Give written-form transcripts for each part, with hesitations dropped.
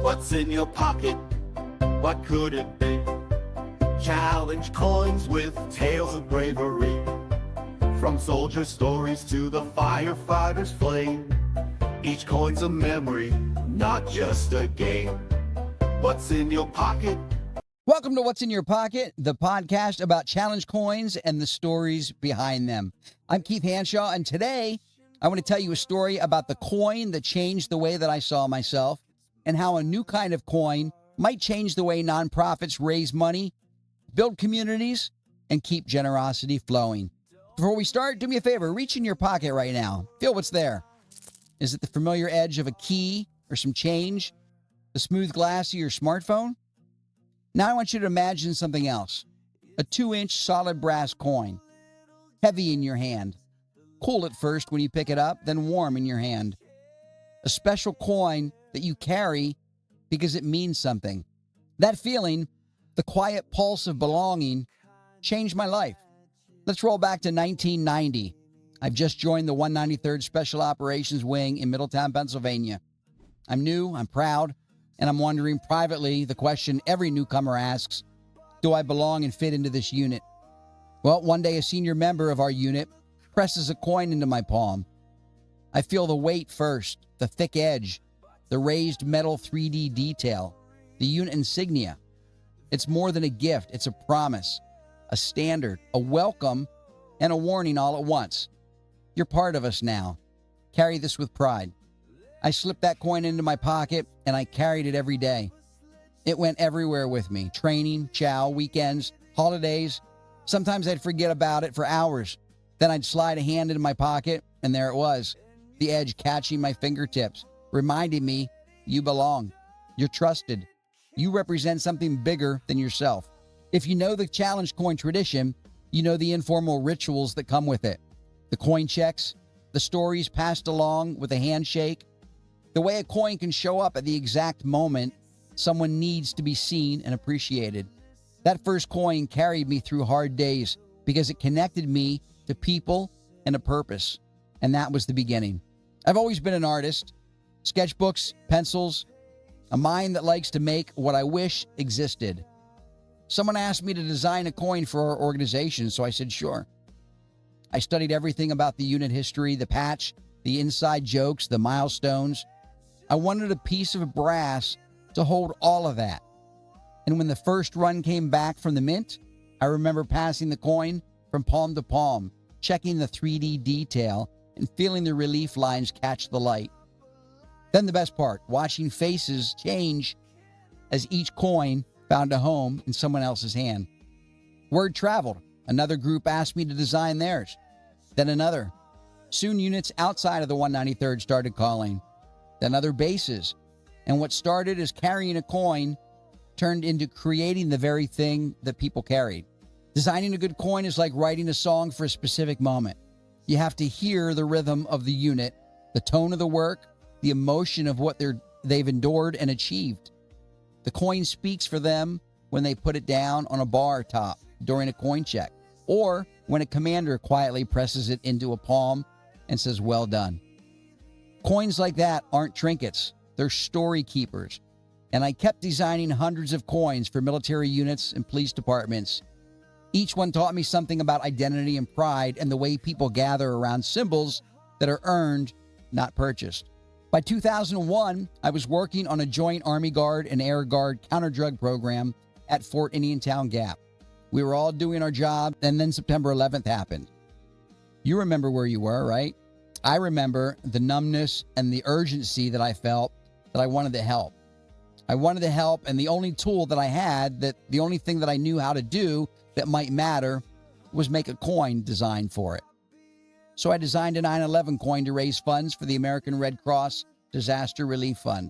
What's in your pocket? What could it be? Challenge coins with tales of bravery. From soldier stories to the firefighter's flame. Each coin's a memory, not just a game. What's in your pocket? Welcome to What's in Your Pocket, the podcast about challenge coins and the stories behind them. I'm Keith Hanshaw, and today I want to tell you a story about the coin that changed the way that I saw myself and how a new kind of coin might change the way nonprofits raise money, build communities, and keep generosity flowing. Before we start, do me a favor, reach in your pocket right now. Feel what's there. Is it the familiar edge of a key or some change? The smooth glass of your smartphone? Now I want you to imagine something else. A 2-inch solid brass coin, heavy in your hand. Cool at first when you pick it up, then warm in your hand. A special coin that you carry because it means something. That feeling, the quiet pulse of belonging, changed my life. Let's roll back to 1990. I've just joined the 193rd Special Operations Wing in Middletown, Pennsylvania. I'm new, I'm proud, and I'm wondering privately the question every newcomer asks, do I belong and fit into this unit? Well, one day a senior member of our unit presses a coin into my palm. I feel the weight first, the thick edge, the raised metal 3D detail, the unit insignia. It's more than a gift, it's a promise, a standard, a welcome, and a warning all at once. You're part of us now. Carry this with pride. I slipped that coin into my pocket, and I carried it every day. It went everywhere with me, training, chow, weekends, holidays. Sometimes I'd forget about it for hours. Then I'd slide a hand into my pocket, and there it was, the edge catching my fingertips, reminding me, you belong. You're trusted. You represent something bigger than yourself. If you know the challenge coin tradition, you know the informal rituals that come with it. The coin checks, the stories passed along with a handshake, the way a coin can show up at the exact moment someone needs to be seen and appreciated. That first coin carried me through hard days because it connected me to people and a purpose, and that was the beginning. I've always been an artist, sketchbooks, pencils, a mind that likes to make what I wish existed. Someone asked me to design a coin for our organization, so I said sure. I studied everything about the unit history, the patch, the inside jokes, the milestones. I wanted a piece of brass to hold all of that. And when the first run came back from the mint, I remember passing the coin from palm to palm, checking the 3D detail, and feeling the relief lines catch the light. Then the best part, watching faces change as each coin found a home in someone else's hand. Word traveled. Another group asked me to design theirs. Then another. Soon units outside of the 193rd started calling. Then other bases. And what started as carrying a coin turned into creating the very thing that people carried. Designing a good coin is like writing a song for a specific moment. You have to hear the rhythm of the unit, the tone of the work, the emotion of what they've endured and achieved. The coin speaks for them when they put it down on a bar top during a coin check, or when a commander quietly presses it into a palm and says, well done. Coins like that aren't trinkets, they're story keepers. And I kept designing hundreds of coins for military units and police departments. Each one taught me something about identity and pride and the way people gather around symbols that are earned, not purchased. By 2001, I was working on a joint Army Guard and Air Guard counter-drug program at Fort Indiantown Gap. We were all doing our job, and then September 11th happened. You remember where you were, right? I remember the numbness and the urgency that I felt that I wanted to help. I wanted to help, and the only tool that I had, that the only thing that I knew how to do that might matter, was make a coin designed for it. So I designed a 9/11 coin to raise funds for the American Red Cross Disaster Relief Fund.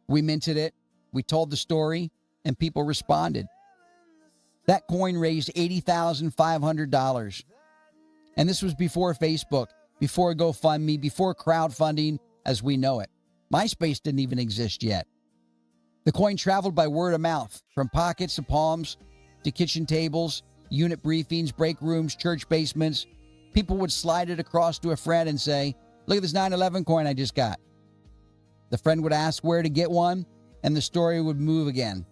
We minted it, we told the story, and people responded. That coin raised $80,500. And this was before Facebook, before GoFundMe, before crowdfunding as we know it. MySpace didn't even exist yet. The coin traveled by word of mouth, from pockets to palms, to kitchen tables, unit briefings, break rooms, church basements. People would slide it across to a friend and say, look at this 9/11 coin I just got. The friend would ask where to get one, and the story would move again.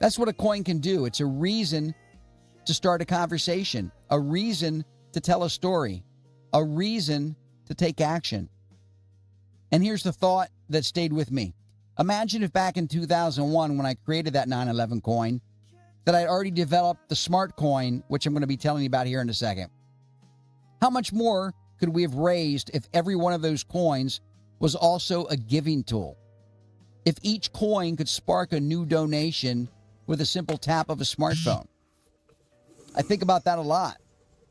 That's what a coin can do. It's a reason to start a conversation, a reason to tell a story, a reason to take action. And here's the thought that stayed with me. Imagine if back in 2001, when I created that 9/11 coin, that I'd already developed the smart coin, which I'm going to be telling you about here in a second. How much more could we have raised if every one of those coins was also a giving tool? If each coin could spark a new donation with a simple tap of a smartphone? I think about that a lot.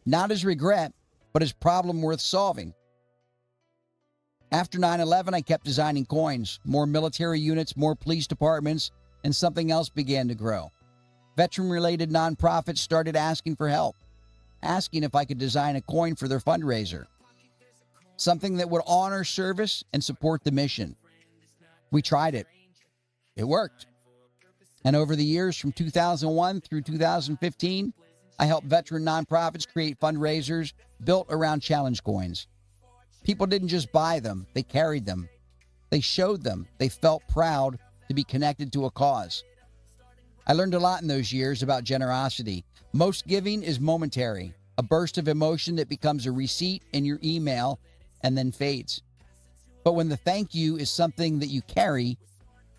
Not as regret, but as problem worth solving. After 9/11, I kept designing coins, more military units, more police departments, and something else began to grow. Veteran-related nonprofits started asking for help, asking if I could design a coin for their fundraiser, something that would honor service and support the mission. We tried it. It worked. And over the years from 2001 through 2015, I helped veteran nonprofits create fundraisers built around challenge coins. People didn't just buy them, they carried them. They showed them. They felt proud to be connected to a cause. I learned a lot in those years about generosity. Most giving is momentary, a burst of emotion that becomes a receipt in your email and then fades. But when the thank you is something that you carry,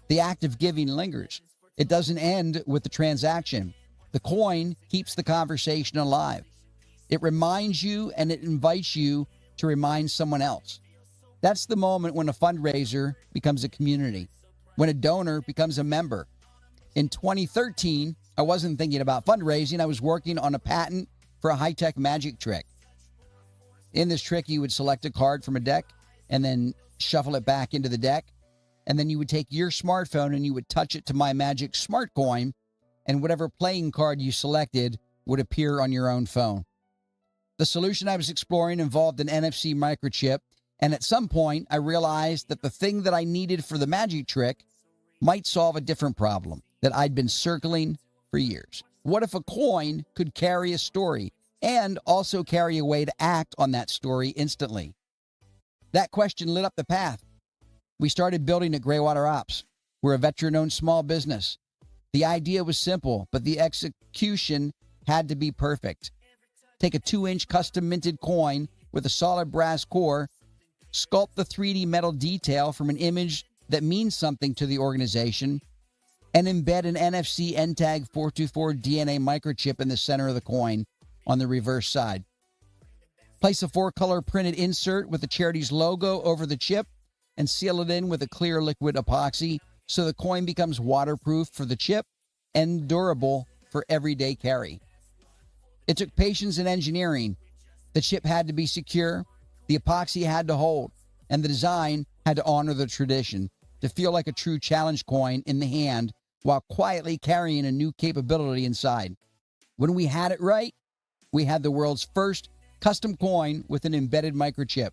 the act of giving lingers. It doesn't end with the transaction. The coin keeps the conversation alive. It reminds you and it invites you to remind someone else. That's the moment when a fundraiser becomes a community, when a donor becomes a member. In 2013, I wasn't thinking about fundraising. I was working on a patent for a high-tech magic trick. In this trick, you would select a card from a deck and then shuffle it back into the deck. And then you would take your smartphone and you would touch it to my magic smart coin, and whatever playing card you selected would appear on your own phone. The solution I was exploring involved an NFC microchip, and at some point I realized that the thing that I needed for the magic trick might solve a different problem that I'd been circling for years. What if a coin could carry a story and also carry a way to act on that story instantly? That question lit up the path. We started building at Greywater Ops. We're a veteran-owned small business. The idea was simple, but the execution had to be perfect. Take a 2-inch custom minted coin with a solid brass core, sculpt the 3D metal detail from an image that means something to the organization, and embed an NFC NTAG 424 DNA microchip in the center of the coin on the reverse side. Place a 4-color printed insert with the charity's logo over the chip and seal it in with a clear liquid epoxy so the coin becomes waterproof for the chip and durable for everyday carry. It took patience and engineering. The chip had to be secure, the epoxy had to hold, and the design had to honor the tradition to feel like a true challenge coin in the hand while quietly carrying a new capability inside. When we had it right, we had the world's first custom coin with an embedded microchip.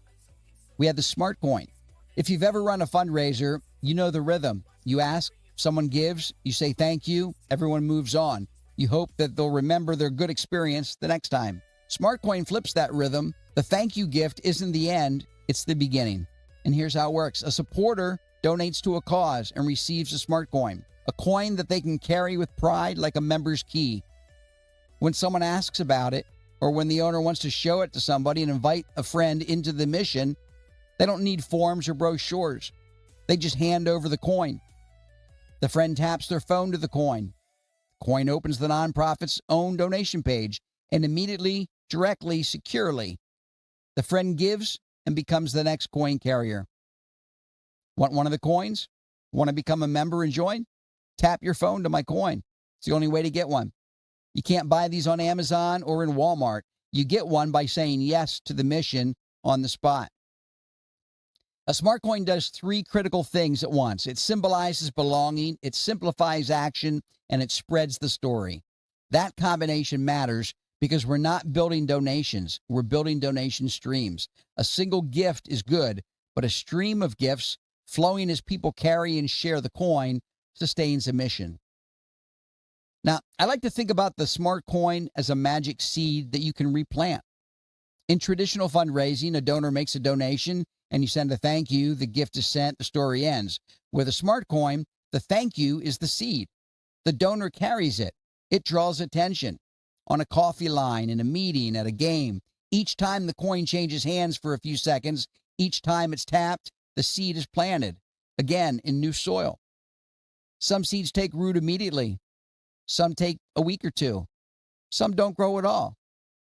We had the smart coin. If you've ever run a fundraiser, you know the rhythm. You ask, someone gives, you say thank you, everyone moves on. You hope that they'll remember their good experience the next time. SmartCoin flips that rhythm. The thank you gift isn't the end, it's the beginning. And here's how it works. A supporter donates to a cause and receives a SmartCoin, a coin that they can carry with pride like a member's key. When someone asks about it, or when the owner wants to show it to somebody and invite a friend into the mission, they don't need forms or brochures. They just hand over the coin. The friend taps their phone to the coin. The coin opens the nonprofit's own donation page, and immediately, directly, securely, the friend gives and becomes the next coin carrier. Want one of the coins? Want to become a member and join? Tap your phone to my coin. It's the only way to get one. You can't buy these on Amazon or in Walmart. You get one by saying yes to the mission on the spot. A smart coin does 3 critical things at once. It symbolizes belonging, it simplifies action, and it spreads the story. That combination matters because we're not building donations. We're building donation streams. A single gift is good, but a stream of gifts flowing as people carry and share the coin sustains a mission. Now, I like to think about the smart coin as a magic seed that you can replant. In traditional fundraising, a donor makes a donation and you send a thank you, the gift is sent, the story ends. With a smart coin, The thank you is the seed. The donor carries it. It draws attention. On a coffee line, in a meeting, at a game, each time the coin changes hands for a few seconds, each time it's tapped, the seed is planted, again in new soil. Some seeds take root immediately. Some take a week or two. Some don't grow at all.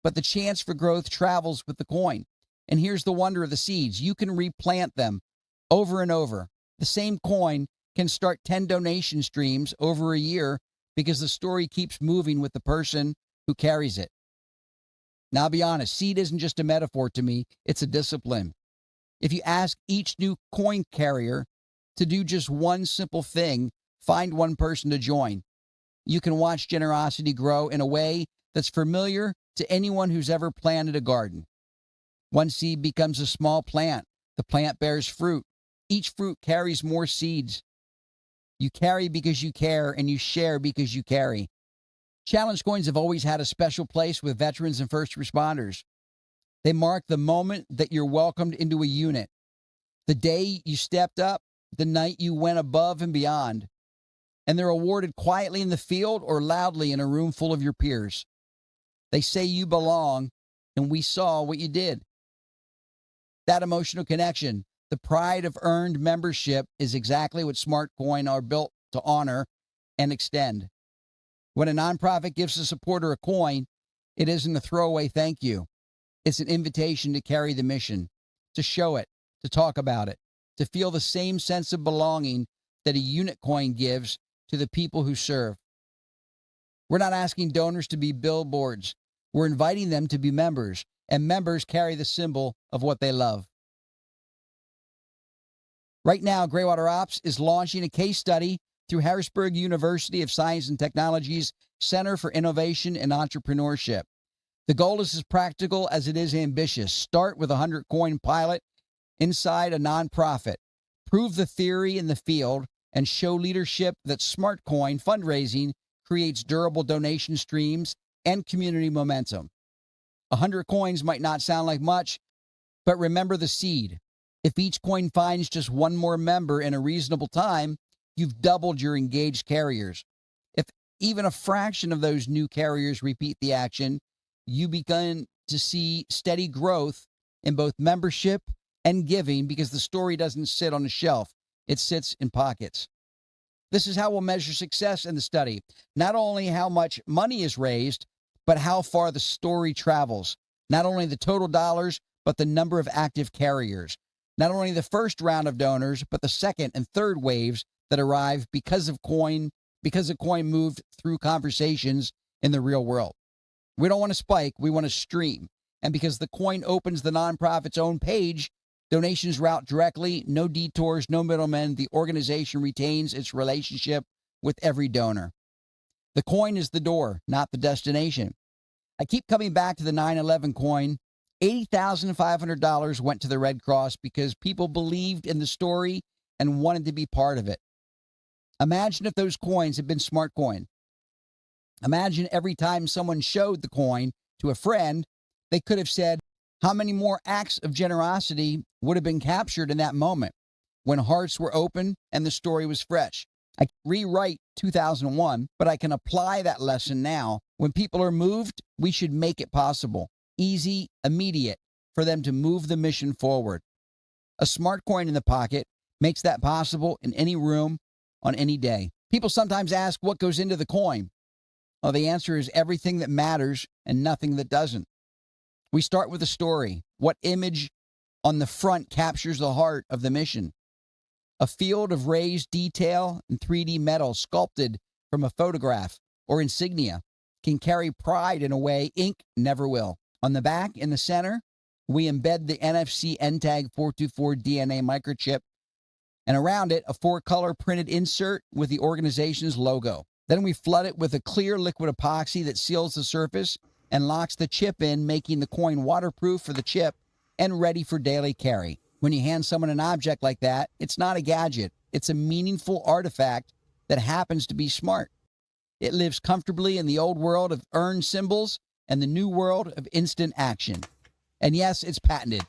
But the chance for growth travels with the coin. And here's the wonder of the seeds. You can replant them over and over. The same coin can start 10 donation streams over a year because the story keeps moving with the person who carries it. Now, I'll be honest, seed isn't just a metaphor to me, it's a discipline. If you ask each new coin carrier to do just one simple thing, find one person to join, you can watch generosity grow in a way that's familiar to anyone who's ever planted a garden. One seed becomes a small plant. The plant bears fruit. Each fruit carries more seeds. You carry because you care, and you share because you carry. Challenge coins have always had a special place with veterans and first responders. They mark the moment that you're welcomed into a unit, the day you stepped up, the night you went above and beyond. And they're awarded quietly in the field or loudly in a room full of your peers. They say you belong, and we saw what you did. That emotional connection, the pride of earned membership, is exactly what Smart Coin are built to honor and extend. When a nonprofit gives a supporter a coin, it isn't a throwaway thank you. It's an invitation to carry the mission, to show it, to talk about it, to feel the same sense of belonging that a unit coin gives to the people who serve. We're not asking donors to be billboards. We're inviting them to be members, and members carry the symbol of what they love. Right now, Greywater Ops is launching a case study through Harrisburg University of Science and Technology's Center for Innovation and Entrepreneurship. The goal is as practical as it is ambitious. Start with a 100-coin pilot inside a nonprofit. Prove the theory in the field and show leadership that Smart Coin fundraising creates durable donation streams and community momentum. 100 coins might not sound like much, but remember the seed. If each coin finds just one more member in a reasonable time, you've doubled your engaged carriers. If even a fraction of those new carriers repeat the action, you begin to see steady growth in both membership and giving, because the story doesn't sit on a shelf. It sits in pockets. This is how we'll measure success in the study. Not only how much money is raised, but how far the story travels. Not only the total dollars, but the number of active carriers. Not only the first round of donors, but the second and third waves that arrive because a coin moved through conversations in the real world. We don't want to spike, we want to stream. And because the coin opens the nonprofit's own page, donations route directly, no detours, no middlemen. The organization retains its relationship with every donor. The coin is the door, not the destination. I keep coming back to the 9/11 coin. $80,500 went to the Red Cross because people believed in the story and wanted to be part of it. Imagine if those coins had been Smart Coin. Imagine every time someone showed the coin to a friend, they could have said, how many more acts of generosity would have been captured in that moment when hearts were open and the story was fresh? I can rewrite 2001, but I can apply that lesson now. When people are moved, we should make it possible, easy, immediate, for them to move the mission forward. A Smart Coin in the pocket makes that possible in any room, on any day. People sometimes ask what goes into the coin. Well, the answer is everything that matters and nothing that doesn't. We start with a story. What image on the front captures the heart of the mission? A field of raised detail and 3D metal sculpted from a photograph or insignia can carry pride in a way ink never will. On the back, in the center, we embed the NFC NTAG 424 DNA microchip, and around it, a 4-color printed insert with the organization's logo. Then we flood it with a clear liquid epoxy that seals the surface and locks the chip in, making the coin waterproof for the chip and ready for daily carry. When you hand someone an object like that, it's not a gadget. It's a meaningful artifact that happens to be smart. It lives comfortably in the old world of earned symbols and the new world of instant action. And yes, it's patented.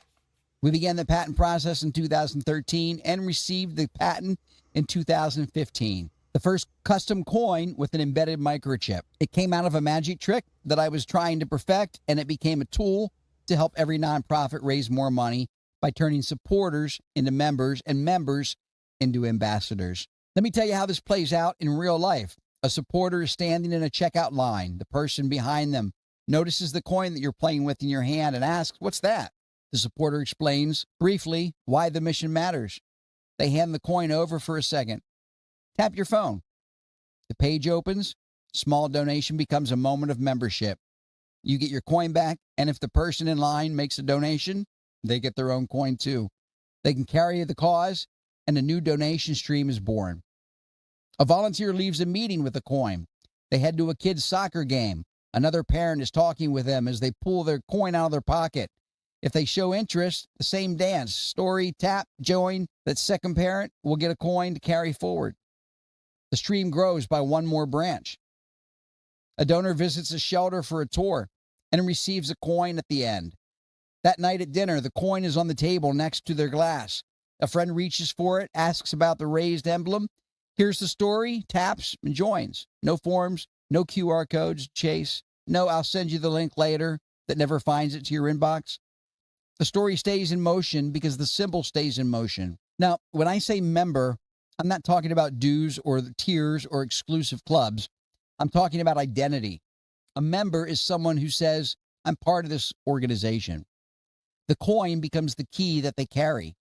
We began the patent process in 2013 and received the patent in 2015. The first custom coin with an embedded microchip. It came out of a magic trick that I was trying to perfect, and it became a tool to help every nonprofit raise more money by turning supporters into members and members into ambassadors. Let me tell you how this plays out in real life. A supporter is standing in a checkout line. The person behind them notices the coin that you're playing with in your hand and asks, "What's that?" The supporter explains briefly why the mission matters. They hand the coin over for a second. Tap your phone. The page opens. Small donation becomes a moment of membership. You get your coin back, and if the person in line makes a donation, they get their own coin too. They can carry the cause, and a new donation stream is born. A volunteer leaves a meeting with a coin. They head to a kid's soccer game. Another parent is talking with them as they pull their coin out of their pocket. If they show interest, the same dance, story, tap, join. That second parent will get a coin to carry forward. The stream grows by one more branch. A donor visits a shelter for a tour and receives a coin at the end. That night at dinner, the coin is on the table next to their glass. A friend reaches for it, asks about the raised emblem. Here's the story, taps, and joins. No forms, no QR codes, chase. No, I'll send you the link later that never finds it to your inbox. The story stays in motion because the symbol stays in motion. Now, when I say member, I'm not talking about dues or tiers or exclusive clubs. I'm talking about identity. A member is someone who says, I'm part of this organization. The coin becomes the key that they carry,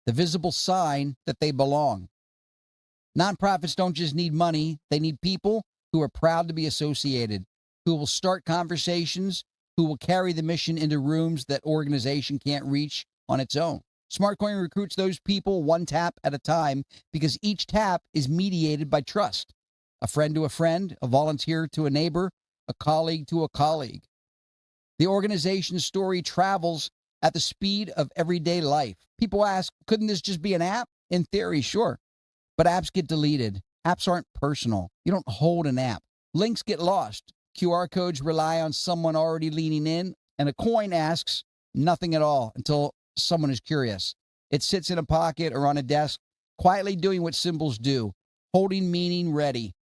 the visible sign that they belong. Nonprofits don't just need money, they need people who are proud to be associated, who will start conversations, who will carry the mission into rooms that organization can't reach on its own. SmartCoin recruits those people one tap at a time because each tap is mediated by trust. A friend to a friend, a volunteer to a neighbor, a colleague to a colleague. The organization's story travels at the speed of everyday life. People ask, couldn't this just be an app? In theory, sure. But apps get deleted. Apps aren't personal. You don't hold an app. Links get lost. QR codes rely on someone already leaning in, and a coin asks nothing at all until someone is curious. It sits in a pocket or on a desk, quietly doing what symbols do, holding meaning ready.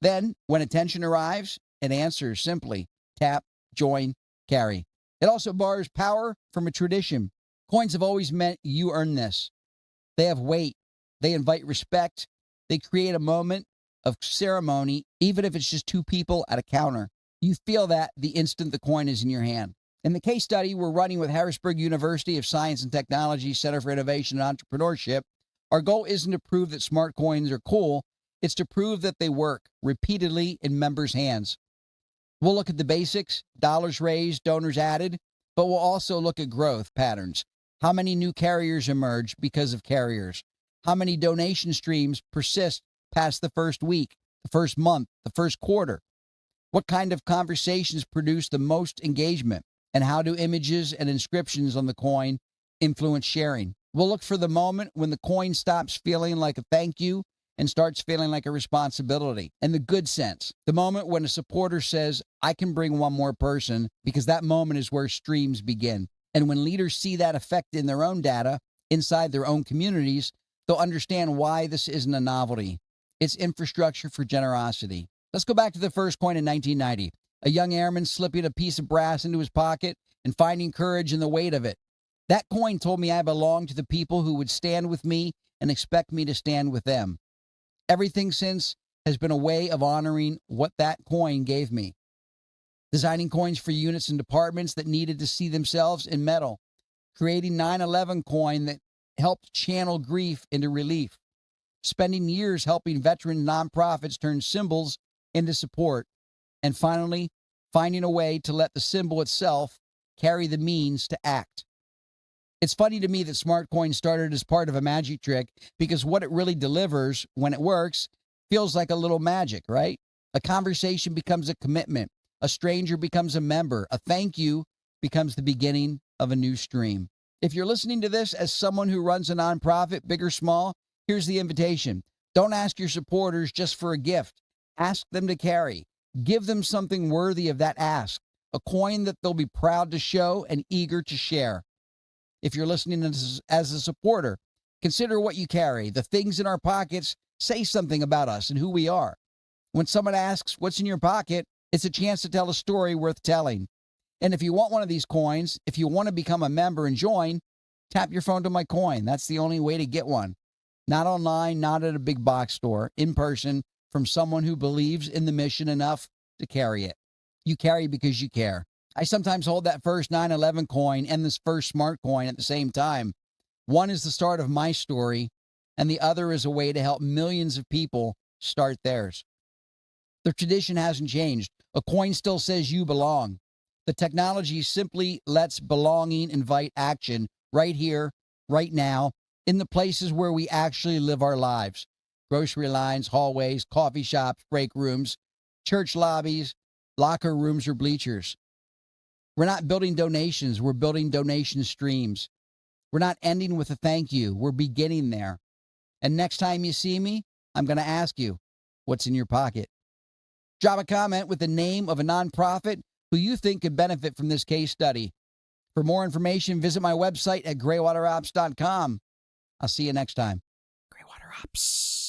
Then, when attention arrives, it answers simply. Tap, join, carry. It also borrows power from a tradition. Coins have always meant you earn this. They have weight. They invite respect. They create a moment of ceremony, even if it's just two people at a counter. You feel that the instant the coin is in your hand. In the case study we're running with Harrisburg University of Science and Technology Center for Innovation and Entrepreneurship, our goal isn't to prove that smart coins are cool. It's to prove that they work repeatedly in members' hands. We'll look at the basics, dollars raised, donors added, but we'll also look at growth patterns. How many new carriers emerge because of carriers? How many donation streams persist past the first week, the first month, the first quarter? What kind of conversations produce the most engagement? And how do images and inscriptions on the coin influence sharing? We'll look for the moment when the coin stops feeling like a thank you and starts feeling like a responsibility. In the good sense, the moment when a supporter says, I can bring one more person, because that moment is where streams begin. And when leaders see that effect in their own data, inside their own communities, they'll understand why this isn't a novelty. It's infrastructure for generosity. Let's go back to the first coin in 1990. A young airman slipping a piece of brass into his pocket and finding courage in the weight of it. That coin told me I belonged to the people who would stand with me and expect me to stand with them. Everything since has been a way of honoring what that coin gave me. Designing coins for units and departments that needed to see themselves in metal. Creating 9/11 coin that helped channel grief into relief. Spending years helping veteran nonprofits turn symbols into support. And finally, finding a way to let the symbol itself carry the means to act. It's funny to me that SmartCoin started as part of a magic trick because what it really delivers when it works feels like a little magic, right? A conversation becomes a commitment. A stranger becomes a member. A thank you becomes the beginning of a new stream. If you're listening to this as someone who runs a nonprofit, big or small, here's the invitation. Don't ask your supporters just for a gift. Ask them to carry. Give them something worthy of that ask, a coin that they'll be proud to show and eager to share. If you're listening as a supporter, consider what you carry. The things in our pockets say something about us and who we are. When someone asks, what's in your pocket? It's a chance to tell a story worth telling. And if you want one of these coins, if you want to become a member and join, tap your phone to my coin. That's the only way to get one. Not online, not at a big box store, in person, from someone who believes in the mission enough to carry it. You carry because you care. I sometimes hold that first 9/11 coin and this first smart coin at the same time. One is the start of my story, and the other is a way to help millions of people start theirs. The tradition hasn't changed. A coin still says you belong. The technology simply lets belonging invite action right here, right now, in the places where we actually live our lives. Grocery lines, hallways, coffee shops, break rooms, church lobbies, locker rooms, or bleachers. We're not building donations. We're building donation streams. We're not ending with a thank you. We're beginning there. And next time you see me, I'm going to ask you, what's in your pocket? Drop a comment with the name of a nonprofit who you think could benefit from this case study. For more information, visit my website at graywaterops.com. I'll see you next time. Graywater Ops.